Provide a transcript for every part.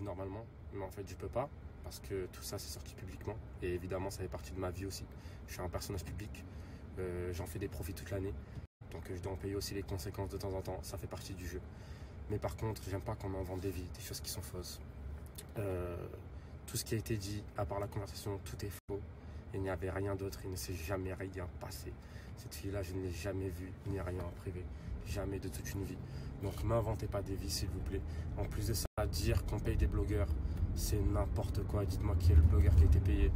normalement, mais en fait je peux pas parce que tout ça c'est sorti publiquement et évidemment ça fait partie de ma vie aussi. Je suis un personnage public, j'en fais des profits toute l'année, donc je dois en payer aussi les conséquences de temps en temps, ça fait partie du jeu. Mais par contre, j'aime pas qu'on m'invente des vies, des choses qui sont fausses. Tout ce qui a été dit, à part la conversation, tout est faux. Il n'y avait rien d'autre, il ne s'est jamais rien passé. Cette fille-là, je ne l'ai jamais vue, ni rien en privé. Jamais de toute une vie. Donc, m'inventez pas des vies, s'il vous plaît. En plus de ça, dire qu'on paye des blogueurs, c'est n'importe quoi. Dites-moi qui est le blogueur qui a été payé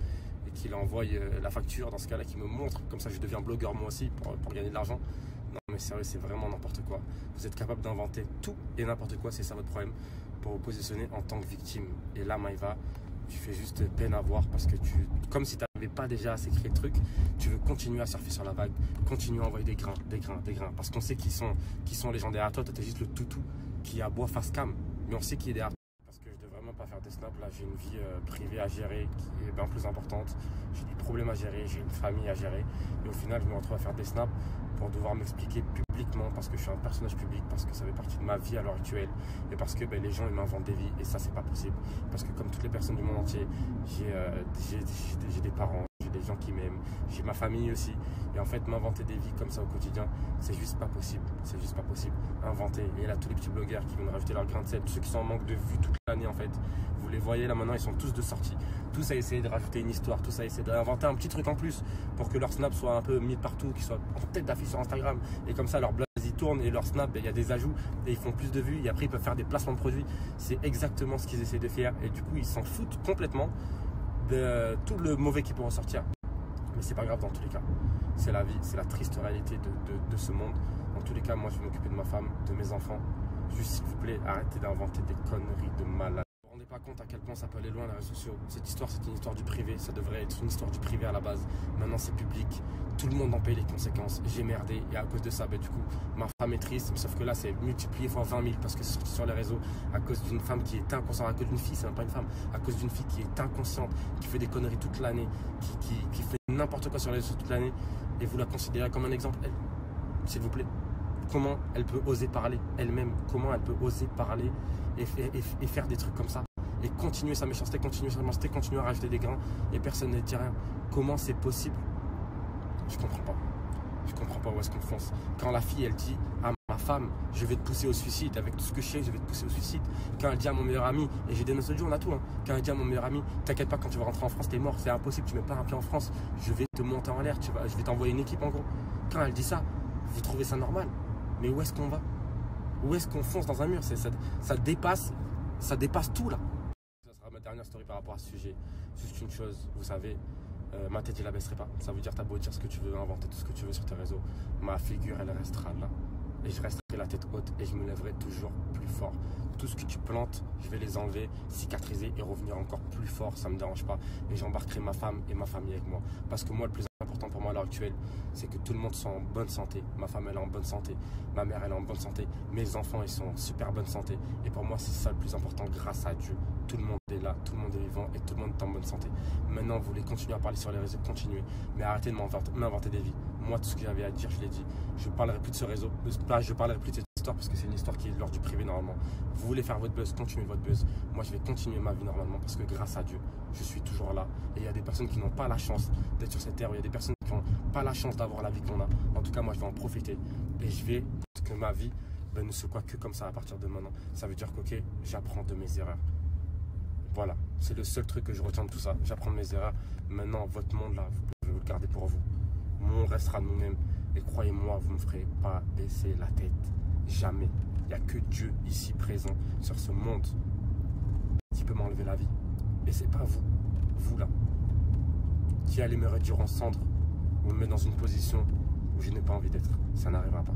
et qu'il envoie la facture, dans ce cas-là, qui me montre. Comme ça, je deviens blogueur moi aussi pour gagner de l'argent. Non, mais sérieux, c'est vraiment n'importe quoi. Vous êtes capable d'inventer tout et n'importe quoi, c'est ça votre problème, pour vous positionner en tant que victime. Et là, Maïva, tu fais juste peine à voir parce que comme si tu n'avais pas déjà assez créé le truc, tu veux continuer à surfer sur la vague, continuer à envoyer des grains, parce qu'on sait qui sont les gens derrière toi. Toi, tu es juste le toutou qui aboie face cam, mais on sait qui est derrière toi. Parce que je devrais vraiment pas faire des snaps, là j'ai une vie privée à gérer qui est bien plus importante, j'ai des problèmes à gérer, j'ai une famille à gérer, et au final je me retrouve à faire des snaps pour devoir m'expliquer publiquement parce que je suis un personnage public, parce que ça fait partie de ma vie à l'heure actuelle et parce que les gens ils m'inventent des vies et ça c'est pas possible, parce que comme toutes les personnes du monde entier, j'ai des parents, j'ai des gens qui m'aiment, j'ai ma famille aussi, et en fait m'inventer des vies comme ça au quotidien, c'est juste pas possible, inventer. Et là tous les petits blogueurs qui viennent rajouter leur grain de sel, tous ceux qui sont en manque de vues toute l'année en fait, vous les voyez là maintenant, ils sont tous de sortie, tous à essayer de rajouter une histoire, tous à essayer d'inventer un petit truc en plus pour que leur snap soit un peu mis de partout, qu'ils soient en tête d'affiche sur Instagram, et comme ça leur blaze ils tournent et leur snap il y a des ajouts et ils font plus de vues et après ils peuvent faire des placements de produits. C'est exactement ce qu'ils essaient de faire et du coup ils s'en foutent complètement de tout le mauvais qui peut ressortir. Mais c'est pas grave dans tous les cas, c'est la vie, c'est la triste réalité de ce monde. Dans tous les cas, moi je vais m'occuper de ma femme, de mes enfants. Juste s'il vous plaît, arrêtez d'inventer des conneries de malade. Vous vous rendez pas compte à quel point ça peut aller loin les réseaux sociaux. Cette histoire c'est une histoire du privé, ça devrait être une histoire du privé à la base. Maintenant c'est public, tout le monde en paye les conséquences. J'ai merdé et à cause de ça, du coup ma femme est triste, sauf que là c'est multiplié fois 20 000 parce que c'est sorti sur les réseaux à cause d'une femme qui est inconsciente, à cause d'une fille, c'est même pas une femme, à cause d'une fille qui est inconsciente, qui fait des conneries toute l'année, qui fait n'importe quoi sur les réseaux toute l'année, et vous la considérez comme un exemple, elle, s'il vous plaît. Comment elle peut oser parler elle-même, comment elle peut oser parler et faire des trucs comme ça et continuer sa méchanceté, continuer à rajouter des grains et personne ne dit rien. Comment c'est possible? Je comprends pas où est-ce qu'on fonce. Quand la fille elle dit à ma femme je vais te pousser au suicide, avec tout ce que je sais je vais te pousser au suicide. Quand elle dit à mon meilleur ami, et j'ai des notes audio, on a tout, hein. Quand elle dit à mon meilleur ami t'inquiète pas, quand tu vas rentrer en France t'es mort, c'est impossible, tu mets pas un pied en France, je vais te monter en l'air, je vais t'envoyer une équipe en gros. Quand elle dit ça, vous trouvez ça normal? Mais où est-ce qu'on va? Où est-ce qu'on fonce dans un mur? Ça dépasse tout là. Ça sera ma dernière story par rapport à ce sujet. Juste une chose, vous savez, ma tête je la baisserai pas. Ça veut dire t'as beau dire ce que tu veux, inventer tout ce que tu veux sur tes réseaux, ma figure elle restera là. Et je resterai la tête haute et je me lèverai toujours plus fort. Tout ce que tu plantes, je vais les enlever, cicatriser et revenir encore plus fort, ça me dérange pas. Et j'embarquerai ma femme et ma famille avec moi. Parce que moi, le plus important pour moi à l'heure actuelle, c'est que tout le monde soit en bonne santé. Ma femme, elle est en bonne santé. Ma mère, elle est en bonne santé. Mes enfants, ils sont en super bonne santé. Et pour moi, c'est ça le plus important, grâce à Dieu. Tout le monde est là, tout le monde est vivant et tout le monde est en bonne santé. Maintenant, vous voulez continuer à parler sur les réseaux, continuez. Mais arrêtez de m'inventer des vies. Moi, tout ce que j'avais à dire, je l'ai dit. Je ne parlerai plus de ce réseau. Je parlerai plus de cette histoire parce que c'est une histoire qui est de l'ordre du privé normalement. Vous voulez faire votre buzz, continuez votre buzz. Moi, je vais continuer ma vie normalement parce que grâce à Dieu, je suis toujours là. Et il y a des personnes qui n'ont pas la chance d'être sur cette terre. Il y a des personnes qui n'ont pas la chance d'avoir la vie qu'on a. En tout cas, moi, je vais en profiter. Et je vais, parce que ma vie ne se quoi que comme ça à partir de maintenant. Ça veut dire qu'ok, j'apprends de mes erreurs. Voilà, c'est le seul truc que je retiens de tout ça. J'apprends de mes erreurs. Maintenant, votre monde là, vous pouvez vous le garder pour vous. On restera nous-mêmes. Et croyez-moi, vous ne me ferez pas baisser la tête. Jamais. Il n'y a que Dieu ici présent sur ce monde qui peut m'enlever la vie. Et c'est pas vous, vous là, qui allez me réduire en cendres ou me mettre dans une position où je n'ai pas envie d'être. Ça n'arrivera pas.